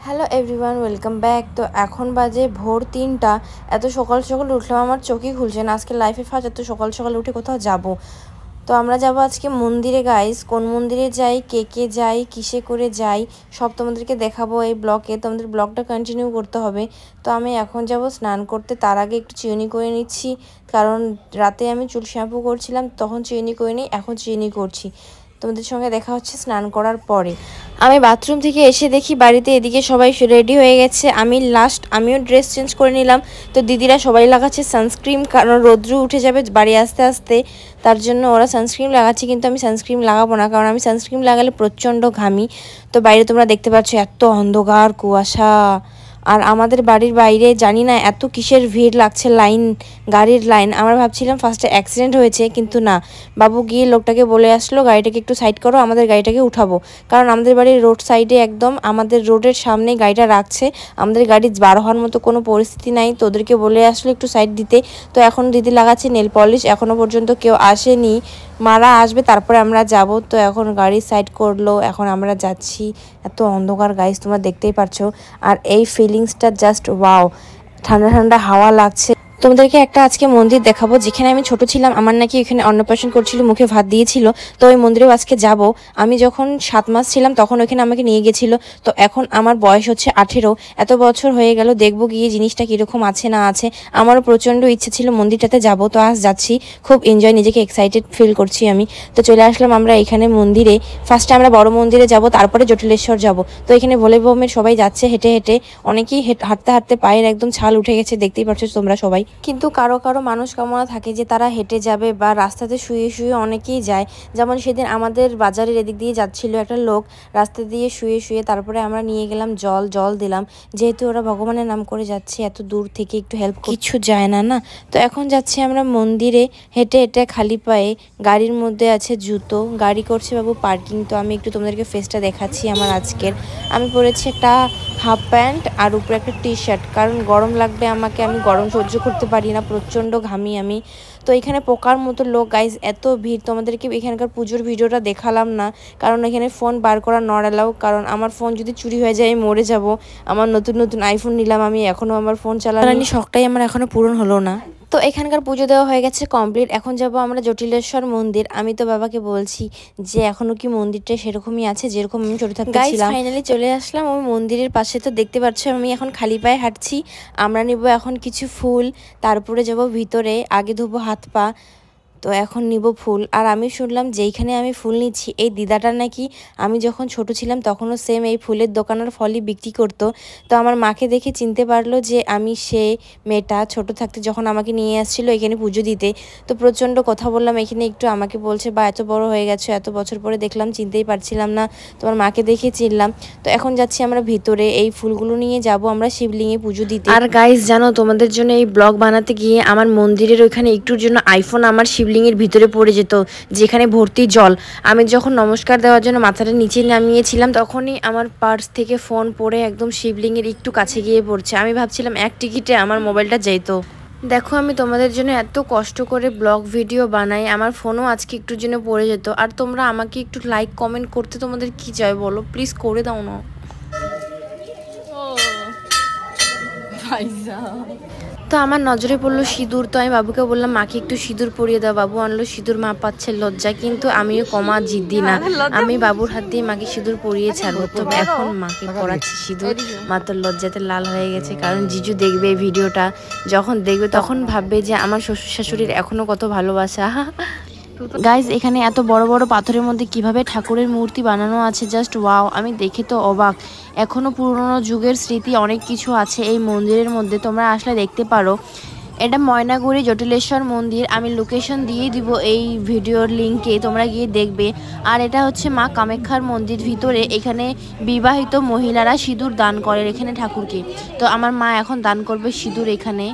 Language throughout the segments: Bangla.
Hello everyone, welcome back. তো এখন বাজে ভোর 3টা। এত সকাল সকাল উঠলাম, আমার চোখই খুলছে না। আজকে লাইফে ফার্স্ট এত সকাল সকাল উঠে কোথাও যাব। তো আমরা যাব আজকে মন্দিরে গাইস। কোন মন্দিরে যাই, কে কে যাই, কিসে করে যাই, সব তোমাদেরকে দেখাবো এই ব্লগে। তোমাদের ব্লগটা কন্টিনিউ করতে হবে। তো আমি এখন যাব স্নান করতে, তার আগে একটু চিউনি করে নিচ্ছি, কারণ রাতে আমি চুল শ্যাম্পু করছিলাম, তখন চিউনি করে নিই, এখন চিউনি করছি। তোমাদের সঙ্গে দেখা হচ্ছে স্নান করার পরে। আমি বাথরুম থেকে এসে দেখি বাড়িতে এদিকে সবাই রেডি হয়ে গেছে। আমিও ড্রেস চেঞ্জ করে নিলাম। তো দিদিরা সবাই লাগাচ্ছে সানস্ক্রিন, কারণ রৌদ্র উঠে যাবে বাড়ি আসতে আসতে, তার জন্য ওরা সানস্ক্রিন লাগাচ্ছে। কিন্তু আমি সানস্ক্রিন লাগাবো না, কারণ আমি সানস্ক্রিন লাগালে প্রচণ্ড ঘামি। তো বাইরে তোমরা দেখতে পাচ্ছ এত অন্ধকার কুয়াশা। আর আমাদের বাড়ির বাইরে জানি না এত কিসের ভিড় লাগছে, গাড়ির লাইন। আমরা ভাবছিলাম ফার্স্টে অ্যাক্সিডেন্ট হয়েছে, কিন্তু না। বাবু গিয়ে লোকটাকে বলে আসলো গাড়িটাকে একটু সাইড করো, আমাদের গাড়িটাকে উঠাবো। কারণ আমাদের বাড়ির রোড সাইডে একদম আমাদের রোডের সামনে গাড়িটা রাখছে। আমাদের গাড়ি বার হওয়ার মতো কোনো পরিস্থিতি নাই, তো ওদেরকে বলে আসলো একটু সাইড দিতে। তো এখন দিদি লাগাচ্ছে নেল পলিশ, এখনও পর্যন্ত কেউ আসেনি। মারা আসবে তারপরে আমরা যাব। তো এখন গাড়ি সাইড করলো, এখন আমরা যাচ্ছি। এত অন্ধকার গাইস, তোমরা দেখতেই পারছো। আর এই ফিলিংসটা জাস্ট ওয়াও, ঠান্ডা ঠান্ডা হাওয়া লাগছে। তোমাদেরকে একটা আজকে মন্দির দেখাবো, যেখানে আমি ছোট ছিলাম আমার নাকি এখানে অন্নপ্রাশন করছিল, মুখে ভাত দিয়েছিল। তো ওই মন্দিরেও আজকে যাব। আমি যখন 7 মাস ছিলাম তখন ওইখানে আমাকে নিয়ে গেছিল। তো এখন আমার বয়স হচ্ছে 18। এত বছর হয়ে গেল, দেখবো গিয়ে জিনিসটা কীরকম আছে না আছে। আমারও প্রচণ্ড ইচ্ছে ছিল মন্দিরটাতে যাব, তো আজ যাচ্ছি। খুব এনজয়, নিজেকে এক্সাইটেড ফিল করছি আমি। তো চলে আসলাম আমরা এখানে মন্দিরে। ফার্স্টে আমরা বড় মন্দিরে যাব, তারপরে জটিলেশ্বর যাব। তো এখানে ভোলে বোমের সবাই যাচ্ছে হেঁটে হেঁটে। অনেকেই হাঁটতে হাঁটতে পায়ের একদম ছাল উঠে গেছে, দেখতেই পাচ্ছ তোমরা সবাই। কিন্তু কারো কারো মানুষ কামনা থাকে যে তারা হেঁটে যাবে বা রাস্তাতে শুয়ে শুয়ে অনেকেই যায়। যেমন সেদিন আমাদের বাজারের এদিক দিয়ে যাচ্ছিল একটা লোক, রাস্তা দিয়ে শুয়ে শুয়ে। তারপরে আমরা নিয়ে গেলাম জল দিলাম, যেহেতু ওরা ভগবানের নাম করে যাচ্ছে, এত দূর থেকে একটু হেল্প কিছু যায় না না। তো এখন যাচ্ছি আমরা মন্দিরে হেঁটে হেঁটে খালি পায়ে। গাড়ির মধ্যে আছে জুতো, গাড়ি করছে বাবু পার্কিং। তো আমি একটু তোমাদেরকে ফেসটা দেখাচ্ছি আমার আজকের। আমি পরেছি একটা হাফ প্যান্ট আর উপরে একটা টি শার্ট, কারণ গরম লাগবে আমাকে, আমি গরম সহ্য করতে পারি না, প্রচণ্ড ঘামি আমি। তো এখানে পোকার মতো লোক গাইজ, এত ভিড়। তোমাদেরকে এখানকার পুজোর ভিডিওটা দেখালাম না, কারণ এখানে ফোন বার করা নট অ্যালাউ। কারণ আমার ফোন যদি চুরি হয়ে যায় আমি মরে যাব। আমার নতুন নতুন আইফোন নিলাম আমি, এখনও আমার ফোন চালানি শখটাই আমার এখনও পূরণ হলো না। তো এখানকার পুজো দেওয়া হয়ে গেছে কমপ্লিট। এখন যাব আমরা জটিলেশ্বর মন্দির। আমি তো বাবাকে বলছি যে এখনো কি মন্দিরটা সেরকমই আছে যেরকম আমি ছোট থাকতে ছিলাম। ফাইনালি চলে আসলাম ওই মন্দিরের পাশে। তো দেখতে পাচ্ছ আমি এখন খালি পায়ে হাঁটছি। আমরা নিব এখন কিছু ফুল, তারপরে যাব ভিতরে, আগে ধোবো হাত পা। তো এখন নিব ফুল। আর আমি শুনলাম যেইখানে আমি ফুল নিচ্ছি এই দিদাটা নাকি আমি যখন ছোট ছিলাম তখনও সেম এই ফুলের দোকানের ফলই বিক্রি করতো। তো আমার মাকে দেখে চিনতে পারলো যে আমি সে মেয়েটা ছোট থাকতে যখন আমাকে নিয়ে আসছিলো এখানে পুজো দিতে। তো প্রচণ্ড কথা বললাম এখানে একটু, আমাকে বলছে বা এত বড় হয়ে গেছো, এত বছর পরে দেখলাম, চিনতেই পারছিলাম না, তোমার মাকে দেখে চিনলাম। তো এখন যাচ্ছি আমরা ভিতরে, এই ফুলগুলো নিয়ে যাব আমরা শিবলিঙ্গে পুজো দিতে। আর গাইস জানো, তোমাদের জন্য এই ব্লগ বানাতে গিয়ে আমার মন্দিরের ওইখানে একটুর জন্য আইফোন আমার শিবলিঙ্গের ভিতরে পড়ে যেত, যেখানে ভর্তি জল। আমি যখন নমস্কার দেওয়ার জন্য মাথাটা নিচে নামিয়েছিলাম তখনই আমার পার্স থেকে ফোন পড়ে একদম শিবলিঙ্গের একটু কাছে গিয়ে পড়ছে। আমি ভাবছিলাম এক টিকিটে আমার মোবাইলটা যেত। দেখো আমি তোমাদের জন্য এত কষ্ট করে ব্লগ ভিডিও বানাই, আমার ফোনও আজকে একটুর জন্য পড়ে যেত। আর তোমরা আমাকে একটু লাইক কমেন্ট করতে তোমাদের কি চাই বলো, প্লিজ করে দাও না। তো আমার নজরে পড়লো সিঁদুর। তো আমি বাবুকে বললাম মাকে একটু সিঁদুর পরিয়ে দাও। বাবু আনলো সিঁদুর, মা পাচ্ছে লজ্জা, কিন্তু আমিও কমা জিদ্দি না, আমি বাবুর হাত দিয়ে মাকে সিঁদুর পরিয়ে ছাড়বো। তো এখন মাকে পরাচ্ছি সিঁদুর। মা তো লজ্জাতে লাল হয়ে গেছে, কারণ জিজু দেখবে এই ভিডিওটা, যখন দেখবে তখন ভাববে যে আমার শ্বশুর শাশুড়ির এখনো কত ভালোবাসা। গাইজ এখানে এত বড় বড় পাথরের মধ্যে কিভাবে ঠাকুরের মূর্তি বানানো আছে, জাস্ট ওয়াও, আমি দেখে তো অবাক। এখনো পুরনো যুগের স্মৃতি অনেক কিছু আছে এই মন্দিরের মধ্যে, তোমরা আসলে দেখতে পারো। এটা ময়নাগুড়ি জটিলেশ্বর মন্দির, আমি লোকেশন দিয়ে দিব এই ভিডিওর লিঙ্কে, তোমরা গিয়ে দেখবে। আর এটা হচ্ছে মা কামাখ্যার মন্দির ভিতরে, এখানে বিবাহিত মহিলারা সিঁদুর দান করে এখানে ঠাকুরকে। তো আমার মা এখন দান করবে সিঁদুর এখানে।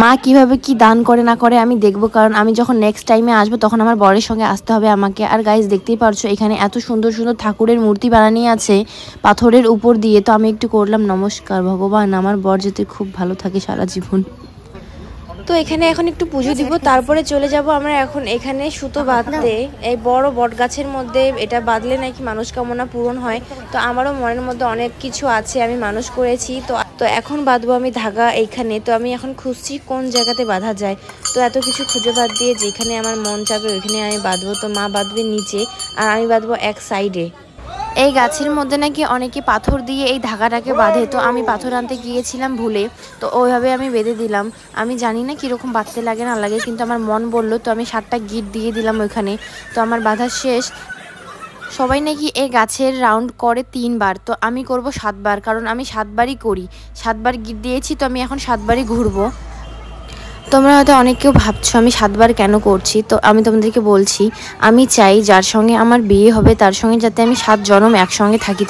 মা কিভাবে কি দান করে না করে আমি দেখবো, কারণ আমি যখন নেক্সট টাইমে আসবো তখন আমার বরের সঙ্গে আসতে হবে আমাকে। আর গাইজ দেখতেই পারছো এখানে এত সুন্দর সুন্দর ঠাকুরের মূর্তি বানানো আছে পাথরের উপর দিয়ে। তো আমি একটু করলাম নমস্কার, ভগবান আমার বর যাতে খুব ভালো থাকে সারা জীবন। তো এখানে এখন একটু পুজো দিব, তারপরে চলে যাব আমরা এখন এখানে সুতো বাঁধতে। এই বড় বট গাছের মধ্যে এটা বাঁধলে নাকি মানসকামনা পূরণ হয়। তো আমারও মনের মধ্যে অনেক কিছু আছে, আমি মানুষ করেছি। তো এখন বাঁধবো আমি ধাগা এইখানে। তো আমি এখন খুঁজছি কোন জায়গাতে বাঁধা যায়। তো এত কিছু খুঁজে বাদ দিয়ে যেখানে আমার মন চাবে ওইখানে আমি বাঁধবো। তো মা বাঁধবে নিচে আর আমি বাঁধবো এক সাইডে। এই গাছের মধ্যে নাকি অনেকে পাথর দিয়ে এই ধাগাটাকে বাঁধে। তো আমি পাথর আনতে গিয়েছিলাম ভুলে, তো ওইভাবে আমি বেঁধে দিলাম। আমি জানি না কীরকম বাঁধতে লাগে না লাগে, কিন্তু আমার মন বললো, তো আমি 7টা গিট দিয়ে দিলাম ওইখানে। তো আমার বাঁধা শেষ। সবাই নাকি এই গাছের রাউন্ড করে 3বার, তো আমি করব 7বার, কারণ আমি 7বারই করি। 7বার গিট দিয়েছি, তো আমি এখন 7বারই ঘুরবো। তোমরা হয়তো অনেক কেউ ভাবছো আমি 7বার কেন করছি। তো আমি তোমাদেরকে বলছি, আমি চাই যার সঙ্গে আমার বিয়ে হবে তার সঙ্গে যাতে আমি 7 জনম একসঙ্গে থাকি।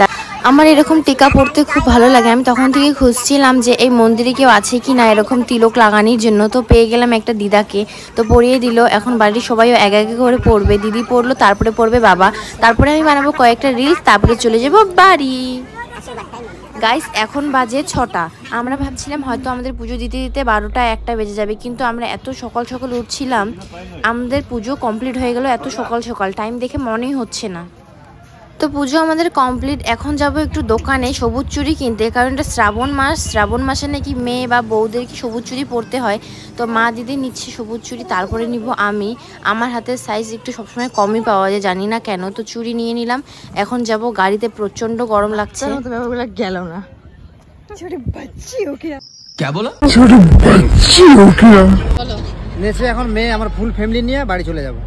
আমার এরকম টিকা পড়তে খুব ভালো লাগে। আমি তখন থেকে খুঁজছিলাম যে এই মন্দিরে কেউ আছে কি না এরকম তিলক লাগানোর জন্য। তো পেয়ে গেলাম একটা দিদাকে, তো পরিয়ে দিল। এখন বাড়ির সবাইও এক এক করে পড়বে। দিদি পড়লো, তারপরে পড়বে বাবা, তারপরে আমি বানাবো কয়েকটা রিলস, তারপরে চলে যাব বাড়ি। গাইস এখন বাজে 6টা। আমরা ভাবছিলাম হয়তো আমাদের পুজো দিতে দিতে 12টা 1টা বেজে যাবে, কিন্তু আমরা এত সকাল সকাল উঠছিলাম, আমাদের পুজো কমপ্লিট হয়ে গেল এত সকাল সকাল। টাইম দেখে মনেই হচ্ছে না। তো পুজো আমাদের কমপ্লিট। এখন যাব একটু দোকানে সবুজ চুড়ি কিনতে, কারণ এটা শ্রাবণ মাস। শ্রাবণ মাসে নাকি মেয়ে বা বউদেরকে সবুজ চুড়ি পরতে হয়। তো মা দিদি নিচ্ছে সবুজ চুড়ি, তারপরে নিব আমি। আমার হাতের সাইজ একটু সবসময় কমই পাওয়া যায়, জানি না কেন। তো চুড়ি নিয়ে নিলাম। এখন যাব গাড়িতে, প্রচন্ড গরম লাগছে। গেল না ছোটি বাচ্চি ওকে क्या बोला ছোটি বাচ্চি ওকে নেচে এখন মেয়ে আমার ফুল ফ্যামিলি নিয়ে বাড়ি চলে যাব।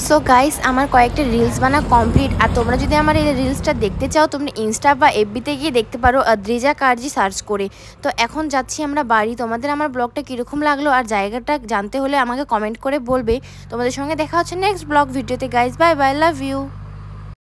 সো গাইস আমার কয়েকটা রিলস বানা কমপ্লিট। আর তোমরা যদি আমার এই রিলসটা দেখতে চাও, তোমরা ইনস্টা বা এফবিতে গিয়ে দেখতে পারো দ্রিজা কার্জি সার্চ করে। তো এখন যাচ্ছি আমরা বাড়ি। তোমাদের আমার ব্লগটা কীরকম লাগলো আর জায়গাটা জানতে হলে আমাকে কমেন্ট করে বলবে। তোমাদের সঙ্গে দেখা হচ্ছে নেক্সট ব্লগ ভিডিওতে। Guys bye bye, love you.